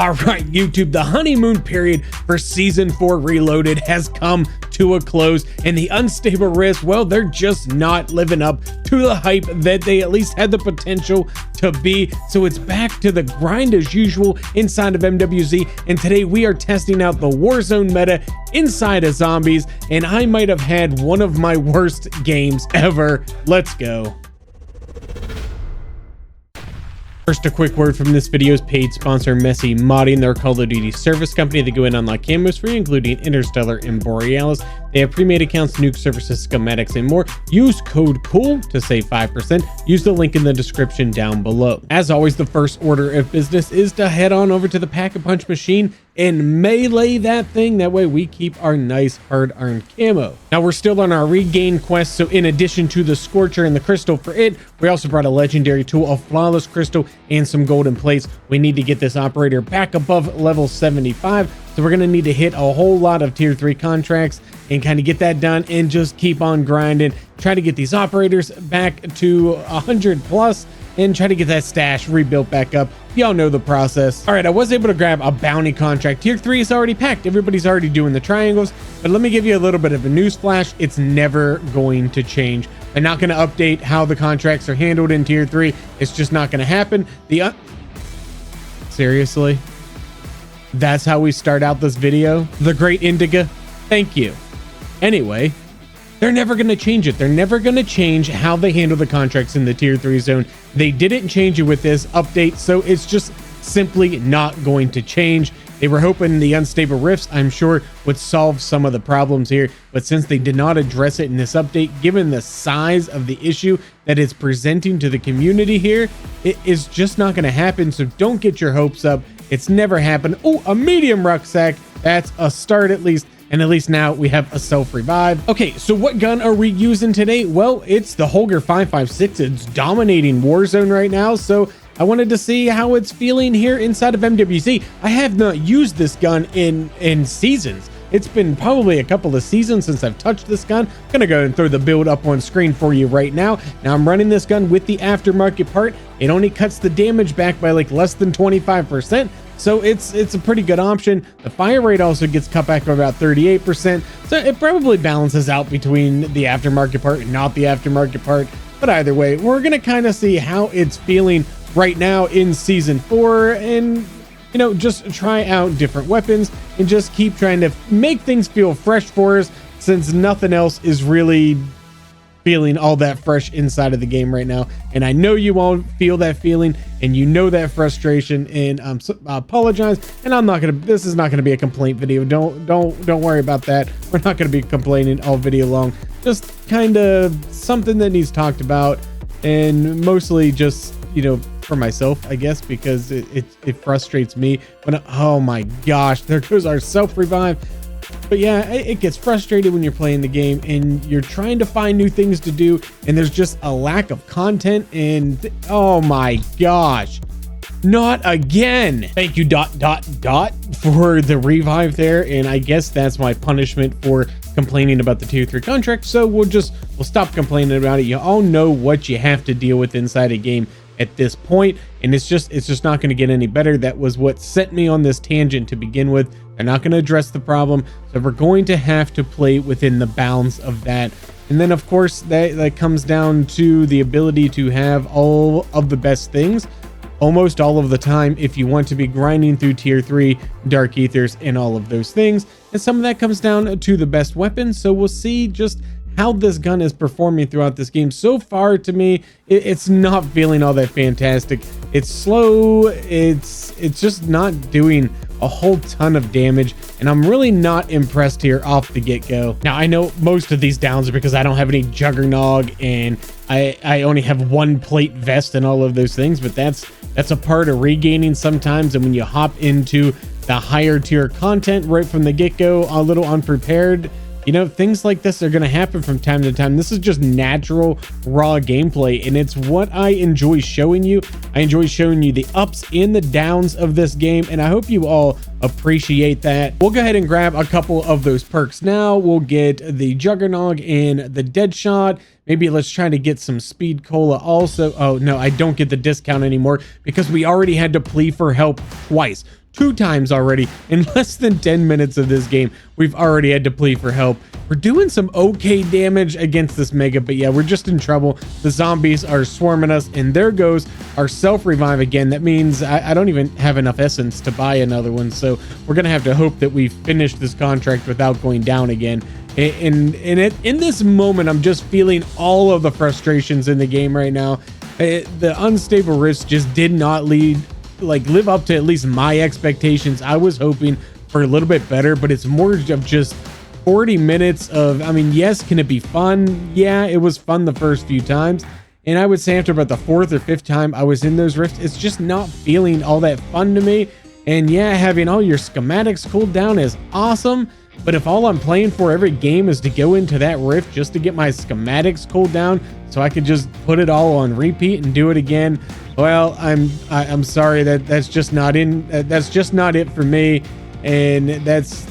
All right, YouTube, the honeymoon period for Season 4 Reloaded has come to a close, and the unstable rifts, well, they're just not living up to the hype that they at least had the potential to be. So it's back to the grind as usual inside of MWZ, and today we are testing out the Warzone meta inside of Zombies, and I might have had one of my worst games ever. Let's go. First, a quick word from this video's paid sponsor, Messy Modding. They're a Call of Duty service company that go in and unlock camos for you, including Interstellar and Borealis. They have pre-made accounts, nuke services, schematics, and more. Use code COOL to save 5%. Use the link in the description down below. As always, the first order of business is to head on over to the Pack-a-Punch machine and melee that thing. That way we keep our nice hard-earned camo. Now we're still on our regain quest, so in addition to the Scorcher and the crystal for it, we also brought a legendary tool, a flawless crystal, and some golden plates. We need to get this operator back above level 75, so we're gonna need to hit a whole lot of tier 3 contracts and kind of get that done and just keep on grinding, try to get these operators back to 100 plus and try to get that stash rebuilt back up. Y'all know the process. All right, I was able to grab a bounty contract. Tier 3 is already packed. Everybody's already doing the triangles, but let me give you a little bit of a news flash. It's never going to change. I'm not going to update how the contracts are handled in tier 3. It's just not going to happen. Seriously? That's how we start out this video? The great Indica? Thank you. Anyway, they're never going to change it. They're never going to change how they handle the contracts in the tier 3 zone. They didn't change it with this update, so it's just simply not going to change. They were hoping the unstable rifts, I'm sure, would solve some of the problems here, but since they did not address it in this update, given the size of the issue that it's presenting to the community here, it is just not going to happen. So don't get your hopes up. It's never happened. Oh, a medium rucksack. That's a start at least. And at least now we have a self-revive. Okay, so what gun are we using today? Well, it's the Holger 556. It's dominating Warzone right now. So I wanted to see how it's feeling here inside of MWZ. I have not used this gun in seasons. It's been probably a couple of seasons since I've touched this gun. I'm gonna go and throw the build up on screen for you right now. Now I'm running this gun with the aftermarket part. It only cuts the damage back by like less than 25%. So it's a pretty good option. The fire rate also gets cut back by about 38%. So it probably balances out between the aftermarket part and not the aftermarket part. But either way, we're gonna kind of see how it's feeling right now in season 4 and, you know, just try out different weapons and just keep trying to make things feel fresh for us, since nothing else is really feeling all that fresh inside of the game right now. And I know you all feel that feeling and you know that frustration, and I apologize. And I'm not gonna, this is not gonna be a complaint video. Don't worry about that. We're not gonna be complaining all video long. Just kind of something that needs talked about, and mostly just, you know, for myself, I guess, because it frustrates me when, oh my gosh, there goes our self-revive. But yeah, it gets frustrated when you're playing the game and you're trying to find new things to do, and there's just a lack of content, and oh my gosh, not again. Thank you ... for the revive there, and I guess that's my punishment for complaining about the tier 3 contract. So we'll stop complaining about it. You all know what you have to deal with inside a game at this point, and it's just not going to get any better. That was what sent me on this tangent to begin with. They're not going to address the problem, so we're going to have to play within the bounds of that. And then of course that comes down to the ability to have all of the best things almost all of the time if you want to be grinding through tier 3 dark ethers and all of those things. And some of that comes down to the best weapons. So we'll see just how this gun is performing throughout this game. So far, to me, it's not feeling all that fantastic. It's slow. It's just not doing a whole ton of damage, and I'm really not impressed here off the get-go. Now I know most of these downs are because I don't have any juggernog, and I only have one plate vest and all of those things, but that's a part of regaining sometimes. And when you hop into the higher tier content right from the get-go a little unprepared, you know, things like this are going to happen from time to time. This is just natural, raw gameplay, and it's what I enjoy showing you. I enjoy showing you the ups and the downs of this game, and I hope you all appreciate that. We'll go ahead and grab a couple of those perks now. We'll get the Juggernog and the Deadshot. Maybe let's try to get some Speed Cola also. Oh, no, I don't get the discount anymore because we already had to plea for help twice. 2 times already. In less than 10 minutes of this game, we've already had to plead for help. We're doing some okay damage against this mega, but yeah, we're just in trouble. The zombies are swarming us, and there goes our self-revive again. That means I don't even have enough essence to buy another one, so we're gonna have to hope that we finish this contract without going down again. In this moment, I'm just feeling all of the frustrations in the game right now. The unstable rifts just did not live up to at least my expectations. I was hoping for a little bit better, but it's more of just 40 minutes of, I mean, yes, can it be fun? Yeah, it was fun the first few times. And I would say after about the 4th or 5th time I was in those rifts, it's just not feeling all that fun to me. And yeah, having all your schematics cooled down is awesome. But if all I'm playing for every game is to go into that rift just to get my schematics cooled down so I could just put it all on repeat and do it again, well, I'm sorry, that's just not it for me. And that's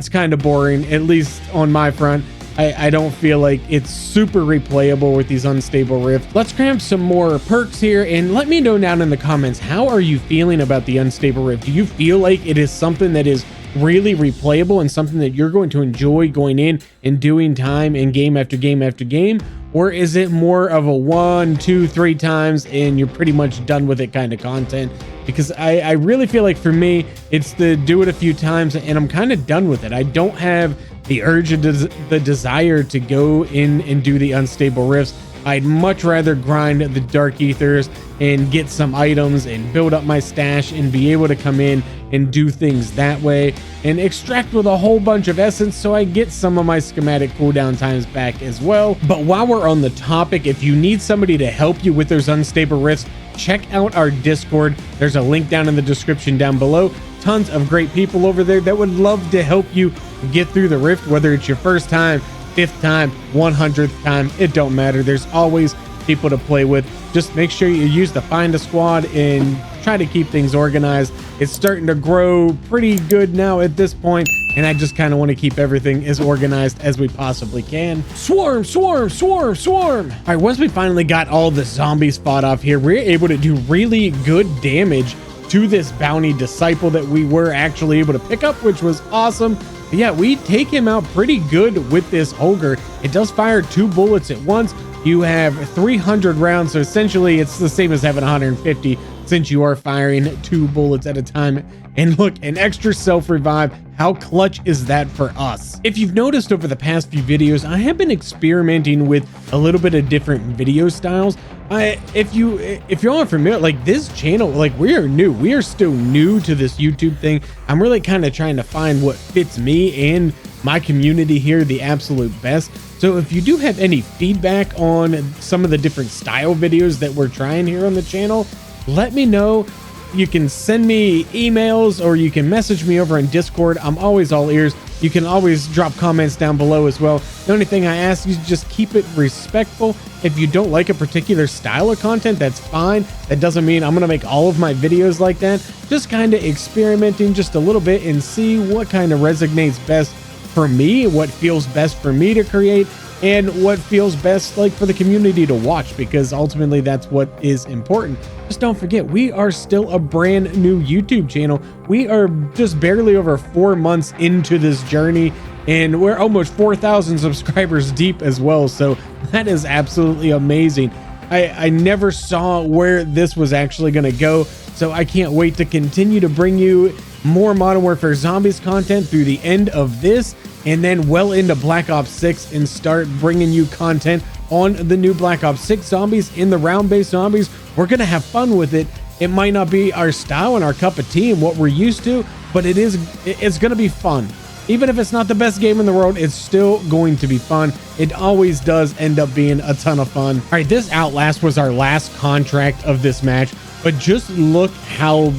kind of boring, at least on my front. I don't feel like it's super replayable with these unstable rifts. Let's grab some more perks here and let me know down in the comments, how are you feeling about the unstable rift? Do you feel like it is something that is really replayable and something that you're going to enjoy going in and doing time in game after game after game? Or is it more of a 1, 2, 3 times and you're pretty much done with it kind of content? Because I really feel like for me, it's the do it a few times and I'm kind of done with it. I don't have the urge or the desire to go in and do the unstable rifts. I'd much rather grind the dark ethers and get some items and build up my stash and be able to come in and do things that way and extract with a whole bunch of essence so I get some of my schematic cooldown times back as well. But while we're on the topic, if you need somebody to help you with those unstable rifts, check out our Discord. There's a link down in the description down below. Tons of great people over there that would love to help you get through the rift, whether it's your first time, 5th time, 100th time, it don't matter. There's always people to play with. Just make sure you use the find a squad and try to keep things organized. It's starting to grow pretty good now at this point, and I just kind of want to keep everything as organized as we possibly can. Swarm, swarm, swarm, swarm. All right, once we finally got all the zombies fought off here, we're able to do really good damage to this bounty disciple that we were actually able to pick up, which was awesome. But yeah, we take him out pretty good with this Ogre. It does fire 2 bullets at once. You have 300 rounds, so essentially it's the same as having 150 since you are firing 2 bullets at a time. And look, an extra self-revive. How clutch is that for us? If you've noticed over the past few videos, I have been experimenting with a little bit of different video styles. If you're not familiar, like this channel, like we are still new to this YouTube thing. I'm really kind of trying to find what fits me and my community here the absolute best. So if you do have any feedback on some of the different style videos that we're trying here on the channel, let me know. You can send me emails or you can message me over on Discord. I'm always all ears. You can always drop comments down below as well. The only thing I ask you is just keep it respectful. If you don't like a particular style of content, that's fine. That doesn't mean I'm gonna make all of my videos like that. Just kind of experimenting just a little bit and see what kind of resonates best for me, what feels best for me to create, and what feels best like for the community to watch, because ultimately that's what is important. Just don't forget, we are still a brand new YouTube channel. We are just barely over 4 months into this journey, and we're almost 4,000 subscribers deep as well. So that is absolutely amazing. I never saw where this was actually going to go. So I can't wait to continue to bring you more Modern Warfare Zombies content through the end of this, and then well into Black Ops 6, and start bringing you content on the new Black Ops 6 zombies, in the round-based zombies. We're gonna have fun with it. It might not be our style and our cup of tea and what we're used to, but it's gonna be fun. Even if it's not the best game in the world, it's still going to be fun. It always does end up being a ton of fun. All right, this Outlast was our last contract of this match, but just look how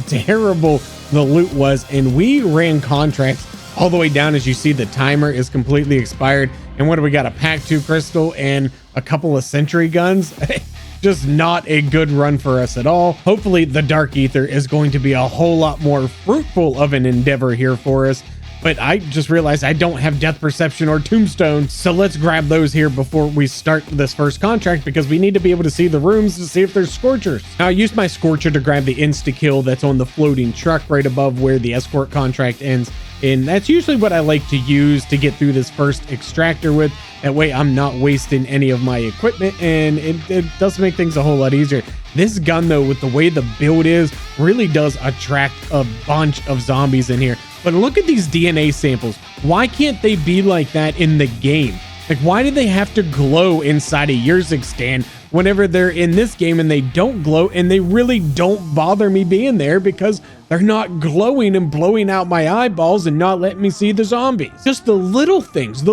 terrible the loot was, and we ran contracts all the way down. As you see, the timer is completely expired. And what do we got? A Pack 2 crystal and a couple of sentry guns. Just not a good run for us at all. Hopefully the Dark Ether is going to be a whole lot more fruitful of an endeavor here for us. but I just realized I don't have death perception or tombstone. So let's grab those here before we start this first contract, because we need to be able to see the rooms to see if there's scorchers. Now I used my scorcher to grab the insta kill that's on the floating truck right above where the escort contract ends. And that's usually what I like to use to get through this first extractor with. That way I'm not wasting any of my equipment, and it does make things a whole lot easier. This gun though, with the way the build is, really does attract a bunch of zombies in here. But look at these DNA samples. Why can't they be like that in the game? Like, why do they have to glow inside a Yerzik stand whenever they're in this game and they don't glow, and they really don't bother me being there because they're not glowing and blowing out my eyeballs and not letting me see the zombies? Just the little things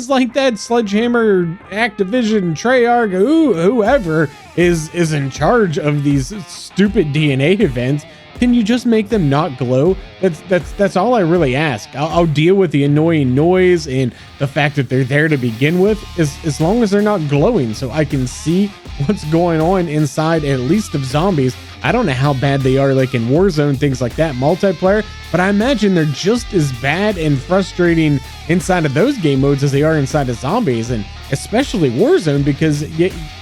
like that. Sledgehammer, Activision, Treyarch, whoever is in charge of these stupid DNA events. Can you just make them not glow? That's all I really ask. I'll deal with the annoying noise and the fact that they're there to begin with, as long as they're not glowing, so I can see what's going on inside, at least of zombies. I don't know how bad they are like in Warzone, things like that, multiplayer, but I imagine they're just as bad and frustrating inside of those game modes as they are inside of zombies, and especially Warzone, because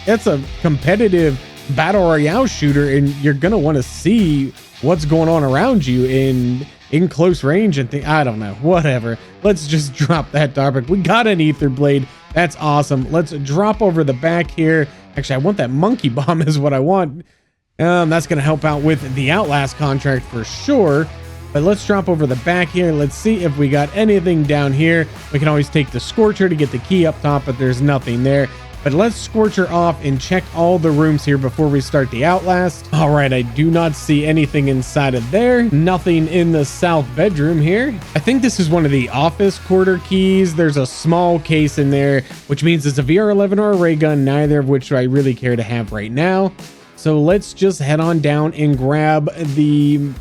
that's a competitive battle royale shooter, and you're gonna want to see what's going on around you in close range and I don't know, whatever. Let's just drop that topic. We got an ether blade. That's awesome. Let's drop over the back here. Actually, I want that monkey bomb is what I want. That's going to help out with the Outlast contract for sure. But let's drop over the back here. Let's see if we got anything down here. We can always take the Scorcher to get the key up top, but there's nothing there. But let's Scorcher off and check all the rooms here before we start the Outlast. All right, I do not see anything inside of there. Nothing in the south bedroom here. I think this is one of the office quarter keys. There's a small case in there, which means it's a VR11 or a ray gun, neither of which I really care to have right now. So let's just head on down and grab the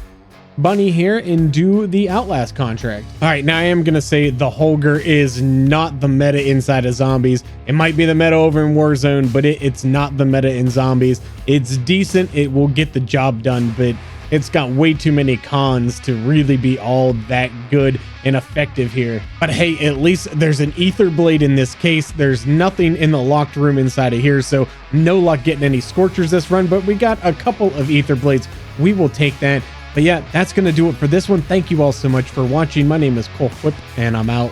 bunny here and do the Outlast contract. All right, now I am gonna say the Holger is not the meta inside of zombies. It might be the meta over in Warzone, but it's not the meta in zombies. It's decent, it will get the job done, but it's got way too many cons to really be all that good and effective here. But hey, at least there's an ether blade in this case. There's nothing in the locked room inside of here, so no luck getting any Scorchers this run, but we got a couple of ether blades. We will take that. But yeah, that's going to do it for this one. Thank you all so much for watching. My name is Cole Whip, and I'm out.